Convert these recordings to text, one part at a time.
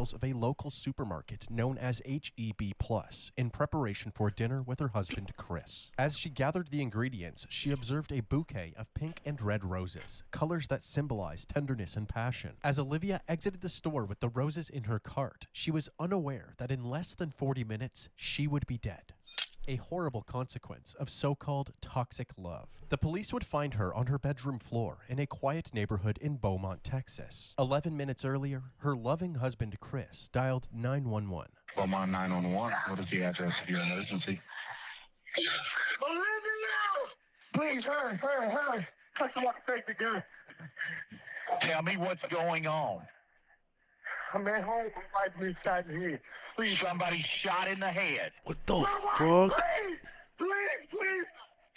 of a local supermarket known as HEB Plus in preparation for dinner with her husband, Chris. As she gathered the ingredients, she observed a bouquet of pink and red roses, colors that symbolize tenderness and passion. As Olivia exited the store with the roses in her cart, she was unaware that in less than 40 minutes, she would be dead. A horrible consequence of so-called toxic love. The police would find her on her bedroom floor in a quiet neighborhood in Beaumont, Texas. 11 minutes earlier, her loving husband, Chris, dialed 911. Beaumont 911, what is the address of your emergency? Olivia! Please, hurry. Someone take the gun. Tell me what's going on. I'm at home. I'm right beside the head. Please. Somebody shot in the head. What the fuck? Please.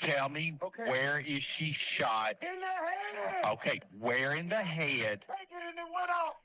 Tell me, Okay. where is she shot? In the head. Okay, where in the head? Take it and it went off.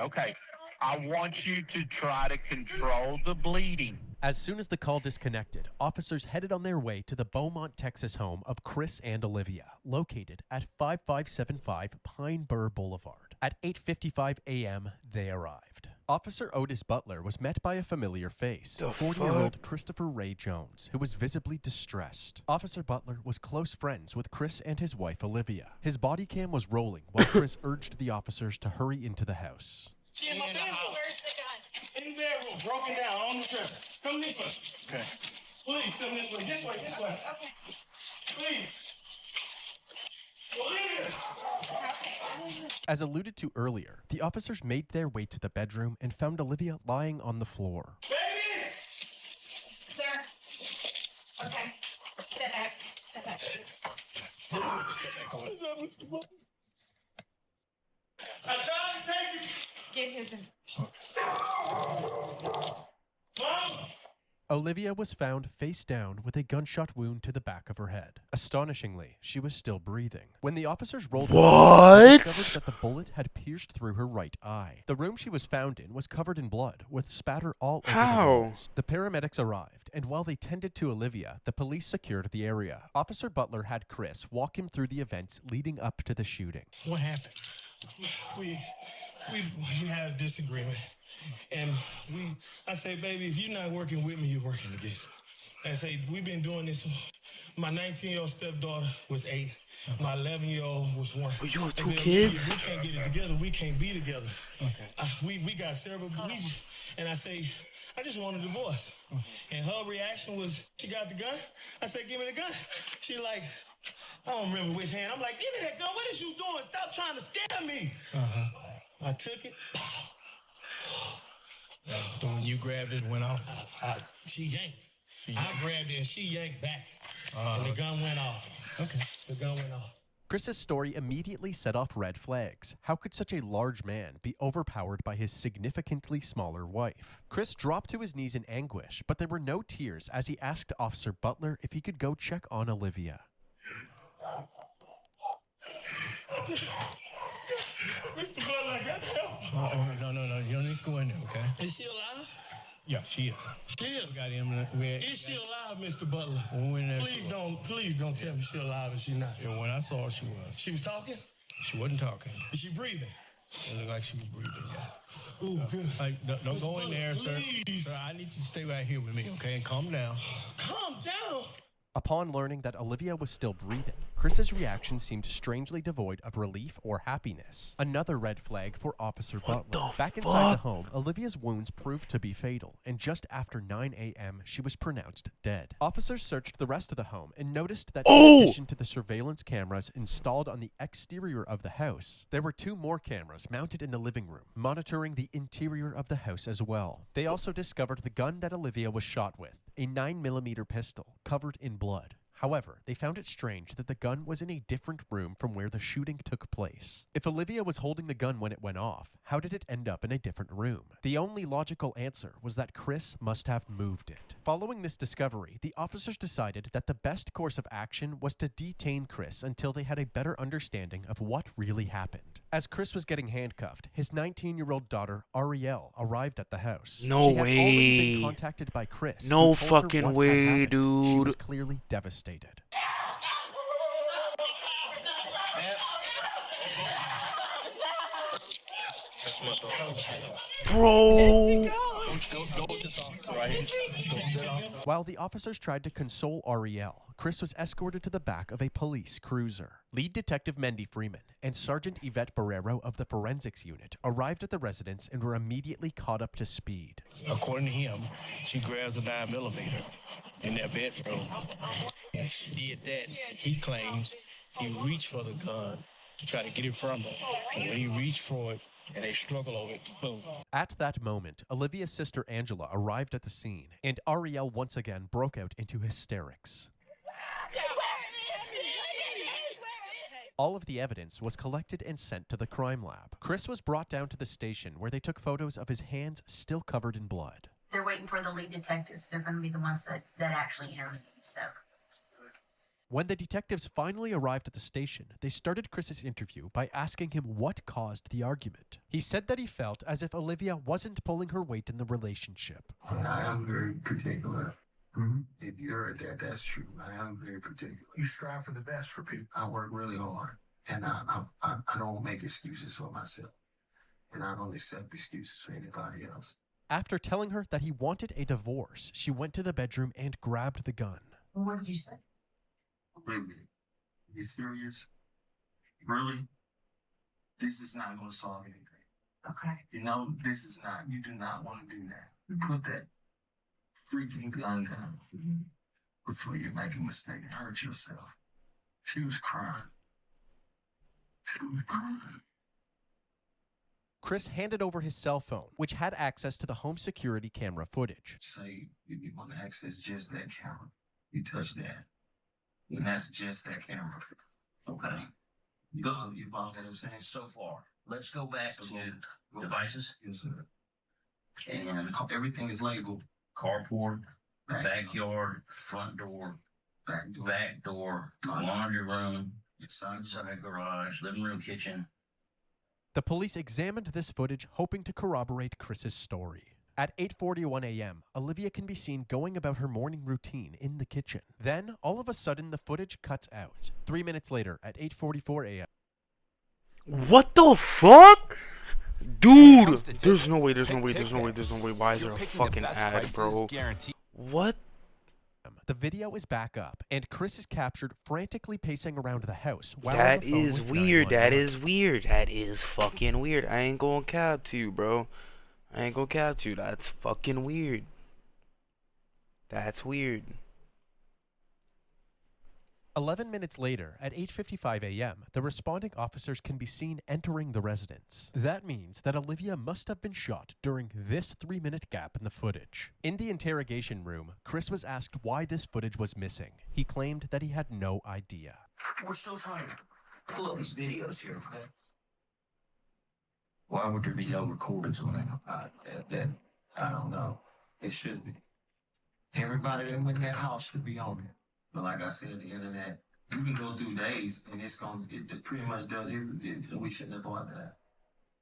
Okay. I want you to try to control the bleeding. As soon as the call disconnected, officers headed on their way to the Beaumont, Texas home of Chris and Olivia, located at 5575 Pine Bur Boulevard. At 8:55 a.m., they arrived. Officer Otis Butler was met by a familiar face, The 40-year-old Christopher Ray Jones, who was visibly distressed. Officer Butler was close friends with Chris and his wife, Olivia. His body cam was rolling while Chris urged the officers to hurry into the house. She in my bedroom. Where's the gun? In the bedroom, broken down on the dresser. Come this way. Okay. Please, come this way. This way. Okay. Please. Olivia! As alluded to earlier, the officers made their way to the bedroom and found Olivia lying on the floor. Baby! Sir. Okay. Step back. What's up, Mr. Butler? I tried to take it. Get his in. Mom! Olivia was found face down with a gunshot wound to the back of her head. Astonishingly, she was still breathing. When the officers rolled her, they discovered that the bullet had pierced through her right eye. The room she was found in was covered in blood, with spatter all over the walls. The paramedics arrived, and while they tended to Olivia, the police secured the area. Officer Butler had Chris walk him through the events leading up to the shooting. What happened? We had a disagreement. And I say, baby, if you're not working with me, you're working against me. I say, we've been doing this. My 19-year-old stepdaughter was 8. My 11-year-old was 1. Oh, you have I 2 said, kids? If we can't get it together, we can't be together. Okay. We got several. And I say, I just want a divorce. And her reaction was, she got the gun? I said, give me the gun. She like, I don't remember which hand. I'm like, give me that gun. What is you doing? Stop trying to scare me. I took it. So when you grabbed it, went off? She yanked. I grabbed it and she yanked back. And the gun went off. Okay. The gun went off. Chris's story immediately set off red flags. How could such a large man be overpowered by his significantly smaller wife? Chris dropped to his knees in anguish, but there were no tears as he asked Officer Butler if he could go check on Olivia. Mr. Butler, I got help. No. You don't need to go in there, okay? Is she alive? Yeah, she is. She is. We got him. Is she alive, Mr. Butler? When we went in there, Please don't tell me she's alive and she's not. when I saw her, she was. She was talking? She wasn't talking. Is she breathing? It looked like she was breathing. Yeah. Ooh, good. Hey, don't go in there, sir. Please. Sir, I need you to stay right here with me, okay? And calm down. Calm down. Upon learning that Olivia was still breathing, Chris's reaction seemed strangely devoid of relief or happiness. Another red flag for Officer Butler. Back inside the home, Olivia's wounds proved to be fatal, and just after 9 a.m., she was pronounced dead. Officers searched the rest of the home and noticed that in addition to the surveillance cameras installed on the exterior of the house, there were 2 more cameras mounted in the living room, monitoring the interior of the house as well. They also discovered the gun that Olivia was shot with, a 9mm pistol covered in blood. However, they found it strange that the gun was in a different room from where the shooting took place. If Olivia was holding the gun when it went off, how did it end up in a different room? The only logical answer was that Chris must have moved it. Following this discovery, the officers decided that the best course of action was to detain Chris until they had a better understanding of what really happened. As Chris was getting handcuffed, his 19-year-old daughter, Ariel, arrived at the house. No She had already been way. contacted by Chris. No who told her fucking what had way, happened. She dude. was clearly devastated. Bro. While the officers tried to console Ariel, Chris was escorted to the back of a police cruiser. Lead Detective Mendy Freeman and Sergeant Yvette Barrero of the Forensics Unit arrived at the residence and were immediately caught up to speed. According to him, she grabs a 9mm in that bedroom. And she did that. He claims he reached for the gun to try to get it from her. And when he reached for it, and they struggle over it, boom. At that moment, Olivia's sister Angela arrived at the scene, and Ariel once again broke out into hysterics. All of the evidence was collected and sent to the crime lab. Chris was brought down to the station where they took photos of his hands still covered in blood. They're waiting for the lead detectives. They're going to be the ones that actually interview you, so. When the detectives finally arrived at the station, they started Chris's interview by asking him what caused the argument. He said that he felt as if Olivia wasn't pulling her weight in the relationship. I am very particular. If you heard that, that's true. I am very particular. You strive for the best for people. I work really hard, and I don't make excuses for myself, and I don't accept excuses for anybody else. After telling her that he wanted a divorce, she went to the bedroom and grabbed the gun. What did you say? Really? You serious? Really? This is not going to solve anything. Okay. You know, this is not, you do not want to do that. Put that freaking gun down before you make a mistake and hurt yourself. She was crying. She was crying. Chris handed over his cell phone, which had access to the home security camera footage. Say, if you want to access just that camera, you touch that. And that's just that camera. Okay. You follow what I'm saying? So far, let's go back to devices. Yes, sir. And everything is labeled. Carport, backyard, front door, back door, laundry room, inside garage, living room, kitchen. The police examined this footage, hoping to corroborate Chris's story. At 8:41 a.m., Olivia can be seen going about her morning routine in the kitchen. Then, all of a sudden, the footage cuts out. 3 minutes later, at 8:44 a.m. What the fuck? Dude, there's no way. Why is there a fucking ad, bro? What? The video is back up, and Chris is captured frantically pacing around the house. While on That the phone is with weird. 911. That is weird. That is fucking weird. I ain't gonna cap to you, bro. I ain't gonna cap to you. That's fucking weird. That's weird. 11 minutes later, at 8:55 a.m., the responding officers can be seen entering the residence. That means that Olivia must have been shot during this 3-minute gap in the footage. In the interrogation room, Chris was asked why this footage was missing. He claimed that he had no idea. We're still trying to pull up these videos here, okay? Why would there be no recordings on it? I don't know. It should be. Everybody that went in that house should be on it. But like I said, the internet, you can go through days and it pretty much does it. We shouldn't have bought that.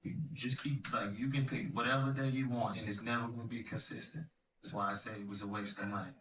You just keep, like, you can pick whatever day you want and it's never going to be consistent. That's why I said it was a waste of money.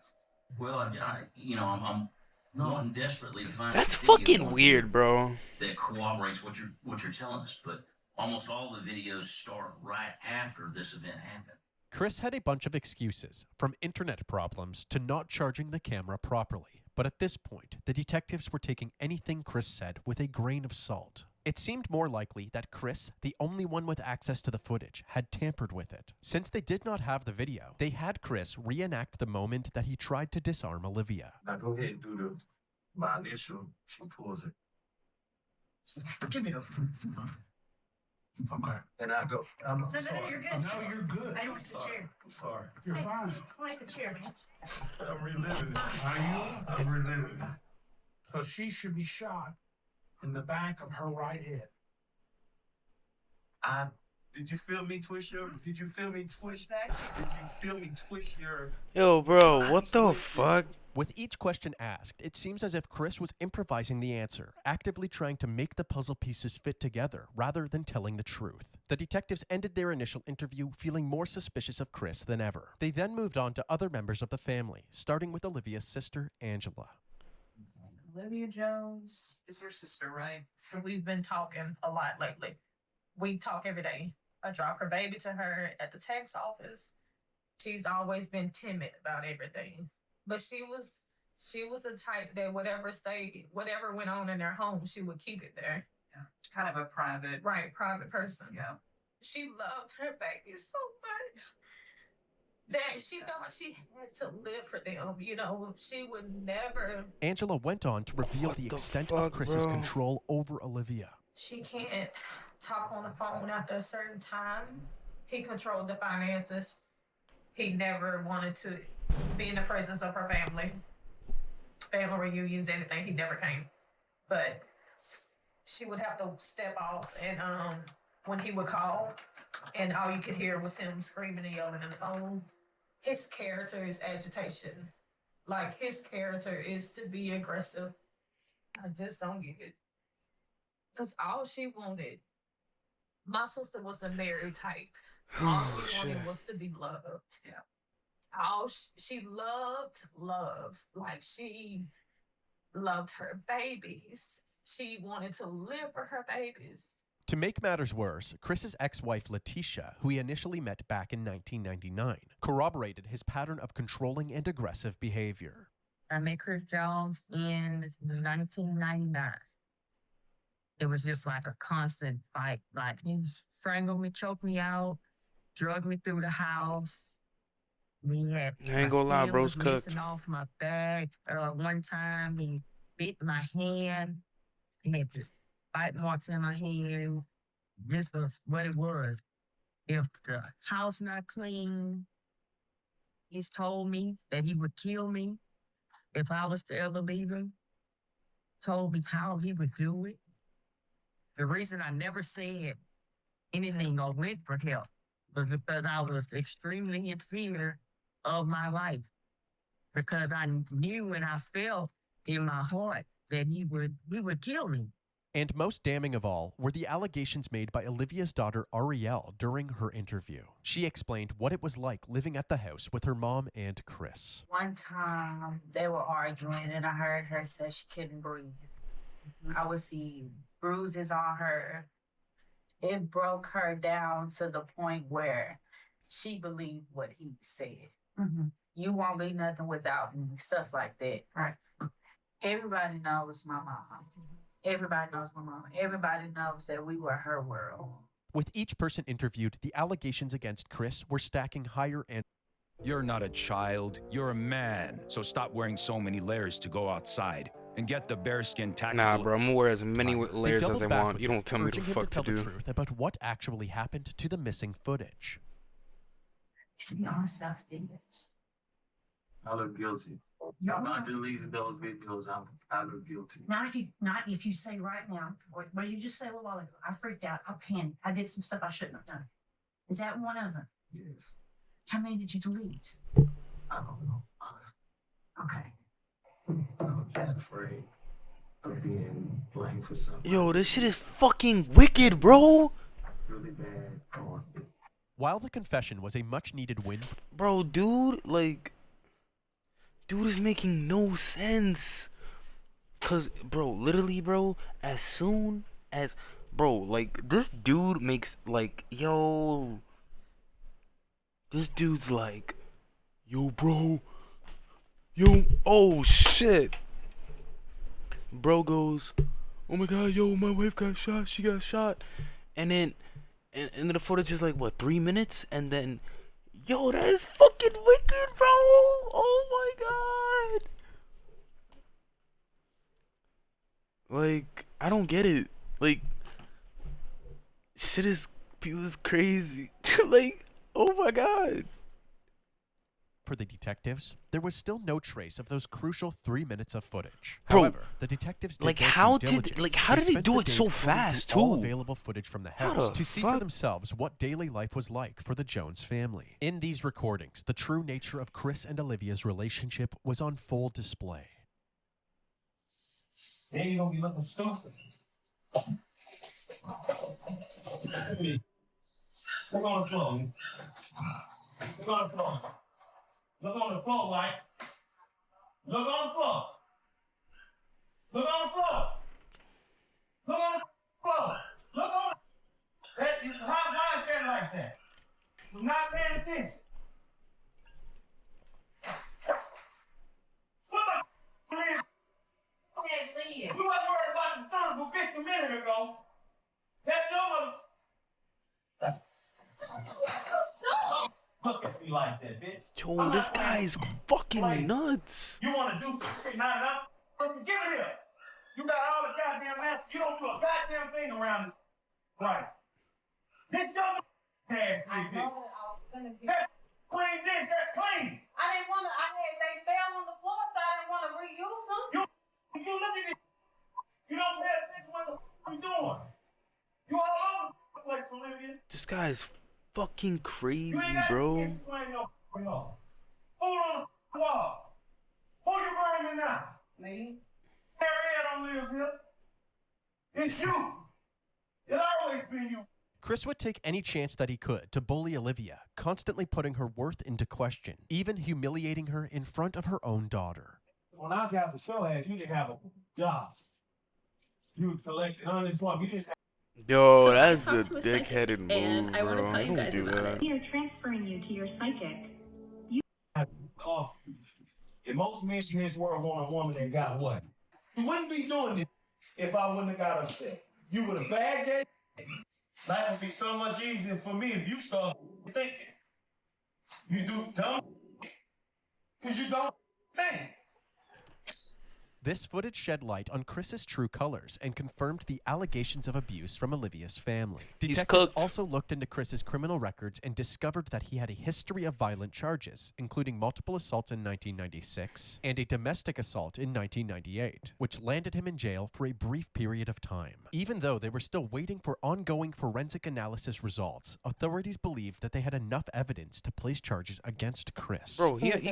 Well, I'm wanting desperately to find. That's some video fucking weird, bro. That corroborates what you're telling us, but almost all the videos start right after this event happened. Chris had a bunch of excuses, from internet problems to not charging the camera properly. But at this point, the detectives were taking anything Chris said with a grain of salt. It seemed more likely that Chris, the only one with access to the footage, had tampered with it. Since they did not have the video, they had Chris reenact the moment that he tried to disarm Olivia. Now go ahead and do my initial. She pulls it. Give me the. Okay. And I go. I'm sorry. You're good. No, you're good. I want the chair. I'm sorry. You're fine. I like the chair, man. I'm reliving it. Are you? I'm reliving it. So she should be shot in the back of her right head. Did you feel me twist your? Did you feel me twist that? Did you feel me twist your? Yo, bro, what the fuck? With each question asked, it seems as if Chris was improvising the answer, actively trying to make the puzzle pieces fit together rather than telling the truth. The detectives ended their initial interview feeling more suspicious of Chris than ever. They then moved on to other members of the family, starting with Olivia's sister, Angela. Olivia Jones is her sister, right? We've been talking a lot lately. We talk every day. I drop her baby to her at the tax office. She's always been timid about everything, but she was the type that whatever went on in their home, she would keep it there. Yeah. Kind of a private person. Yeah. She loved her baby so much that she thought she had to live for them. You know, she would never. Angela went on to reveal the extent of Chris's control over Olivia. She can't talk on the phone after a certain time. He controlled the finances. He never wanted to be in the presence of her family reunions, anything. He never came. But she would have to step off, and when he would call, and all you could hear was him screaming and yelling in the phone. His character is agitation. Like, his character is to be aggressive. I just don't get it. Because all she wanted, my sister was a married type. All she wanted was to be loved. Yeah. She loved love. Like, she loved her babies. She wanted to live for her babies. To make matters worse, Chris's ex-wife Letitia, who he initially met back in 1999, corroborated his pattern of controlling and aggressive behavior. I met Chris Jones in 1999. It was just like a constant fight. Like, he strangled me, choked me out, drugged me through the house. I ain't gonna lie, bro's cooked. Missing off my back. One time he bit my hand. He had this bite marks in my hand. This was what it was. If the house not clean, he's told me that he would kill me if I was to ever leave him. Told me how he would do it. The reason I never said anything or went for help was because I was extremely in fear of my life. Because I knew and I felt in my heart that he would kill me. And most damning of all were the allegations made by Olivia's daughter Ariel during her interview. She explained what it was like living at the house with her mom and Chris. One time they were arguing and I heard her say she couldn't breathe. I would see bruises on her. It broke her down to the point where she believed what he said. Mm-hmm. You won't be nothing without me, stuff like that. Right. Everybody knows my mom. Everybody knows my mom. Everybody knows that we were her world. With each person interviewed, the allegations against Chris were stacking higher and... You're not a child, you're a man. So stop wearing so many layers to go outside. And get the bearskin tactical... Nah, bro, I'm gonna wear as many layers as I want. You don't tell me what the fuck to do. the truth about what actually happened to the missing footage. To be honest, that's videos. I look guilty. Not deleting those videos. I look guilty. Not if you say right now, what you just said a little while ago. I freaked out. I panicked. I did some stuff I shouldn't have done. Is that one of them? Yes. How many did you delete? I don't know. Okay. I'm just afraid of being blamed for something. Yo, this shit is fucking wicked, bro. Really bad. While the confession was a much-needed win... Bro, dude, like... Dude is making no sense. Cause, bro, literally, bro, as soon as... Bro, like, this dude makes, like, yo... This dude's like... Yo, bro... Yo, oh, shit. Bro goes... Oh my god, yo, my wife got shot. She got shot. And then... And then the footage is like, what, 3 minutes? And then... Yo, that is fucking wicked, bro! Oh my god! Like, I don't get it. Like, shit is crazy. Like, oh my god. For the detectives, there was still no trace of those crucial 3 minutes of footage. Bro, however, the detectives did like, their how due did diligence. they spent do the it so days combing fast, through all too? available footage from the How house the to see for fuck? themselves what daily life was like for the Jones family. In these recordings, the true nature of Chris and Olivia's relationship was on full display. Then you gonna be looking stupid. Look on the floor. Look on the floor. Look on the floor, White. Look on the floor. Look on the floor. Look on the floor. Look on the... Why is that like I'm not paying attention. What the man? Okay, leave. You wasn't worried about the son of a bitch a minute ago. That's your mother. Look at me like that, bitch. Yo, this guy's fucking nuts. You want to do some shit, not enough? Give it here. You got all the goddamn answers. You don't do a goddamn thing around this. Right. This your ass, bitch. That's clean dish. That's clean. I didn't want to. They fell on the floor, so I didn't want to reuse them. You look at it. You don't pay attention what the you doing. You all over the place, Olivia. This guy's fucking crazy, You ain't got bro. to explain no food on the wall. Who you bringing now? Me. Harriet don't live here. It's you. It always been you. Chris would take any chance that he could to bully Olivia, constantly putting her worth into question, even humiliating her in front of her own daughter. When I got the show ass, you didn't have a job. You collected unemployment. You just Yo, that's a dickheaded move, bro. I want to tell you guys about it. We are transferring you to your psychic. If most men in this world want a woman that got what? You wouldn't be doing this if I wouldn't have got upset. You would have bagged that. Life would be so much easier for me if you start thinking. You do dumb because you don't think. This footage shed light on Chris's true colors and confirmed the allegations of abuse from Olivia's family. Detectives also looked into Chris's criminal records and discovered that he had a history of violent charges, including multiple assaults in 1996 and a domestic assault in 1998, which landed him in jail for a brief period of time. Even though they were still waiting for ongoing forensic analysis results, authorities believed that they had enough evidence to place charges against Chris. Bro, he has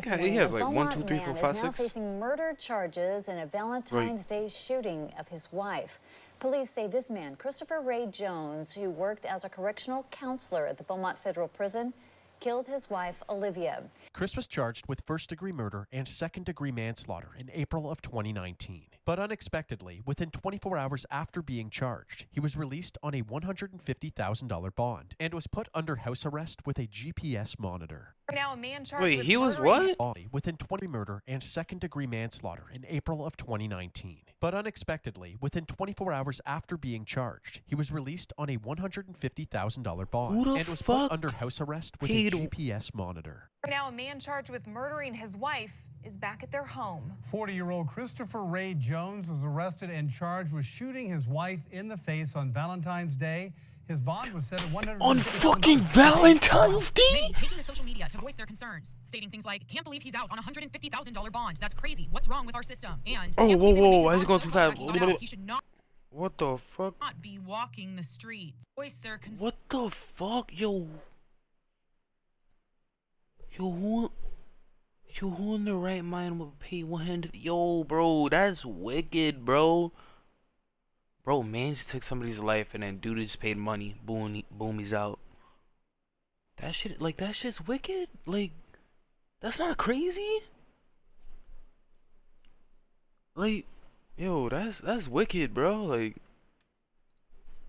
like 1, 2, 3, 4, 5, 6. Now facing murder charges in a Valentine's Day shooting of his wife. Police say this man, Christopher Ray Jones, who worked as a correctional counselor at the Beaumont Federal Prison, killed his wife, Olivia. Chris was charged with first-degree murder and second-degree manslaughter in April of 2019. But unexpectedly, within 24 hours after being charged, he was released on a $150,000 bond and was put under house arrest with a GPS monitor. Now a man charged Wait, with he was murdering- what? Within 20 murder and second-degree manslaughter in April of 2019. But unexpectedly, within 24 hours after being charged, he was released on a $150,000 bond Who the and was fuck put under house arrest with a paid- GPS monitor. Now a man charged with murdering his wife is back at their home. 40-year-old Christopher Ray Jones was arrested and charged with shooting his wife in the face on Valentine's Day. His bond was set at $150,000. On fucking Valentine's Day? Many taking to social media to voice their concerns, stating things like, "Can't believe he's out on a $150,000 bond. That's crazy. What's wrong with our system?" And Oh, "Can't whoa, believe they would make whoa, his I just bond going too so low fast. that he got out. He should not What the fuck? be walking the streets." Voice their concerns. What the fuck? Yo, who in the right mind would pay 100? Yo, bro, that's wicked, bro. Bro, man just took somebody's life and then dude just paid money. Boom, he's out. That shit, like, that shit's wicked. Like, that's not crazy. Like, yo, that's wicked, bro. Like,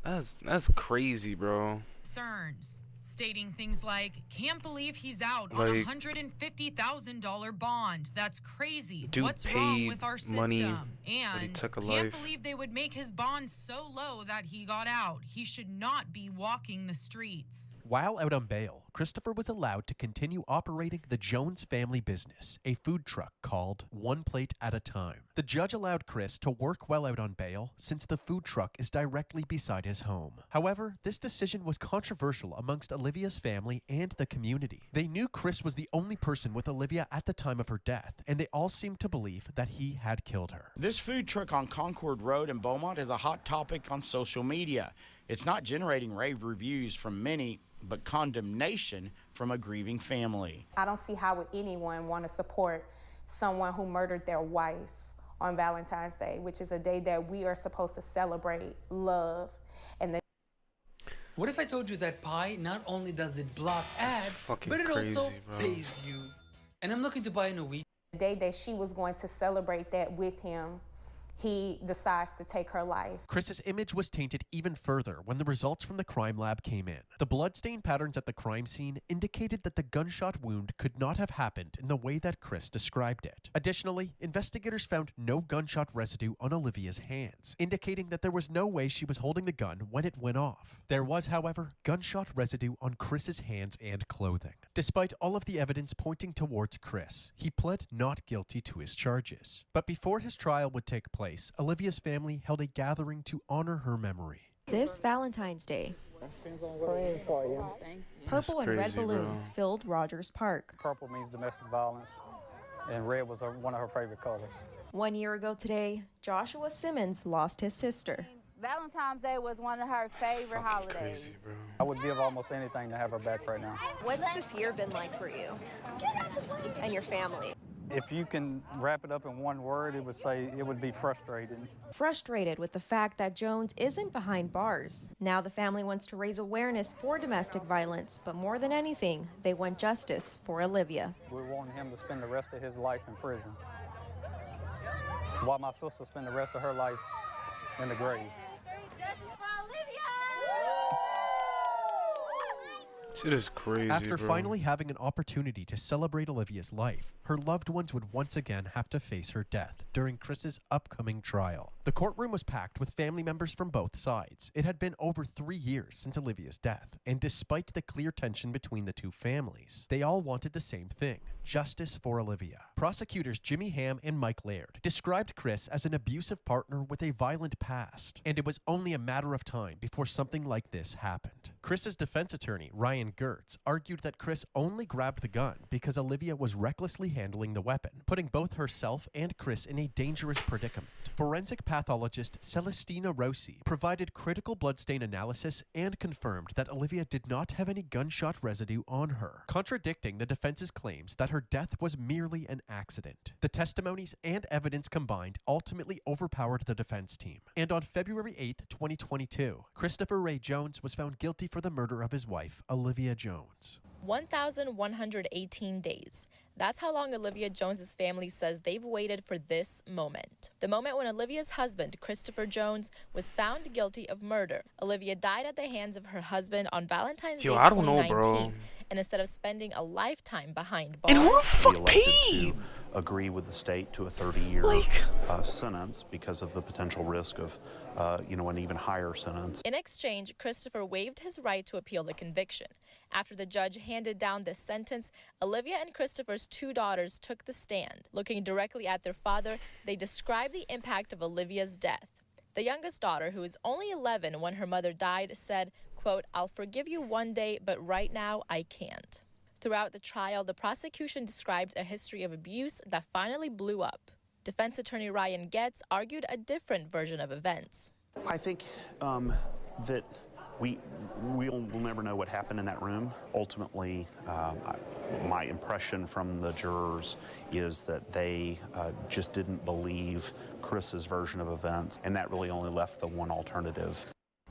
that's crazy, bro. Concerns, stating things like, "Can't believe he's out on a Like, $150,000 bond. That's crazy. dude What's wrong paid with our money, system?" but he And took a "Can't life." believe they would make his bond so low that he got out. He should not be walking the streets." While out on bail, Christopher was allowed to continue operating the Jones family business, a food truck called One Plate at a Time. The judge allowed Chris to work while out on bail since the food truck is directly beside his home. However, this decision was controversial amongst Olivia's family and the community. They knew Chris was the only person with Olivia at the time of her death, and they all seemed to believe that he had killed her. This food truck on Concord Road in Beaumont is a hot topic on social media. It's not generating rave reviews from many, but condemnation from a grieving family. I don't see how would anyone want to support someone who murdered their wife on Valentine's Day, which is a day that we are supposed to celebrate love. And what if I told you that Pi not only does it block ads, Fucking but it crazy, also bro. pays you? And I'm looking to buy a Norwegian. the day that she was going to celebrate that with him, he decides to take her life. Chris's image was tainted even further when the results from the crime lab came in. The bloodstain patterns at the crime scene indicated that the gunshot wound could not have happened in the way that Chris described it. Additionally, investigators found no gunshot residue on Olivia's hands, indicating that there was no way she was holding the gun when it went off. There was, however, gunshot residue on Chris's hands and clothing. Despite all of the evidence pointing towards Chris, he pled not guilty to his charges. But before his trial would take place, Olivia's family held a gathering to honor her memory. This Valentine's Day, purple and red balloons filled Rogers Park. Purple means domestic violence, and red was one of her favorite colors. 1 year ago today, Joshua Simmons lost his sister. Valentine's Day was one of her favorite holidays. I would give almost anything to have her back right now. What's this year been like for you and your family? If you can wrap it up in one word, it would be frustrating. Frustrated with the fact that Jones isn't behind bars. Now the family wants to raise awareness for domestic violence, but more than anything, they want justice for Olivia. We want him to spend the rest of his life in prison, while my sister spent the rest of her life in the grave. Shit is crazy, After bro. finally having an opportunity to celebrate Olivia's life, her loved ones would once again have to face her death during Chris's upcoming trial. The courtroom was packed with family members from both sides. It had been over 3 years since Olivia's death, and despite the clear tension between the two families, they all wanted the same thing: justice for Olivia. Prosecutors Jimmy Ham and Mike Laird described Chris as an abusive partner with a violent past, and it was only a matter of time before something like this happened. Chris's defense attorney, Ryan Gertz, argued that Chris only grabbed the gun because Olivia was recklessly handling the weapon, putting both herself and Chris in a dangerous predicament. Forensic pathologist Celestina Rossi provided critical bloodstain analysis and confirmed that Olivia did not have any gunshot residue on her, contradicting the defense's claims that her death was merely an accident. The testimonies and evidence combined ultimately overpowered the defense team, and on February 8, 2022, Christopher Ray Jones was found guilty for the murder of his wife, Olivia Jones. 1,118 days. That's how long Olivia Jones's family says they've waited for this moment. The moment when Olivia's husband, Christopher Jones, was found guilty of murder. Olivia died at the hands of her husband on Valentine's Day 2019. And instead of spending a lifetime behind bars, he elected to agree with the state to a 30-year sentence because of the potential risk of, an even higher sentence. in exchange, Christopher waived his right to appeal the conviction. After the judge handed down this sentence, Olivia and Christopher's 2 daughters took the stand. Looking directly at their father, they described the impact of Olivia's death. The youngest daughter, who was only 11 when her mother died, said, quote, "I'll forgive you one day, but right now I can't." Throughout the trial, the prosecution described a history of abuse that finally blew up. Defense attorney Ryan Getz argued a different version of events. I think that we'll never know what happened in that room. Ultimately, my impression from the jurors is that they just didn't believe Chris's version of events, and that really only left the one alternative.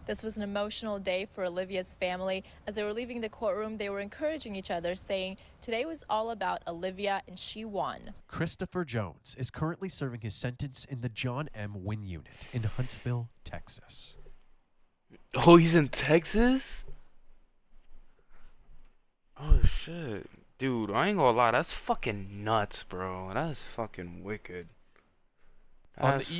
This was an emotional day for Olivia's family. As they were leaving the courtroom, they were encouraging each other, saying, "Today was all about Olivia, and she won." Christopher Jones is currently serving his sentence in the John M. Wynn Unit in Huntsville, Texas. Oh, he's in Texas? Oh, shit. Dude, I ain't gonna lie. That's fucking nuts, bro. That's fucking wicked. On That's the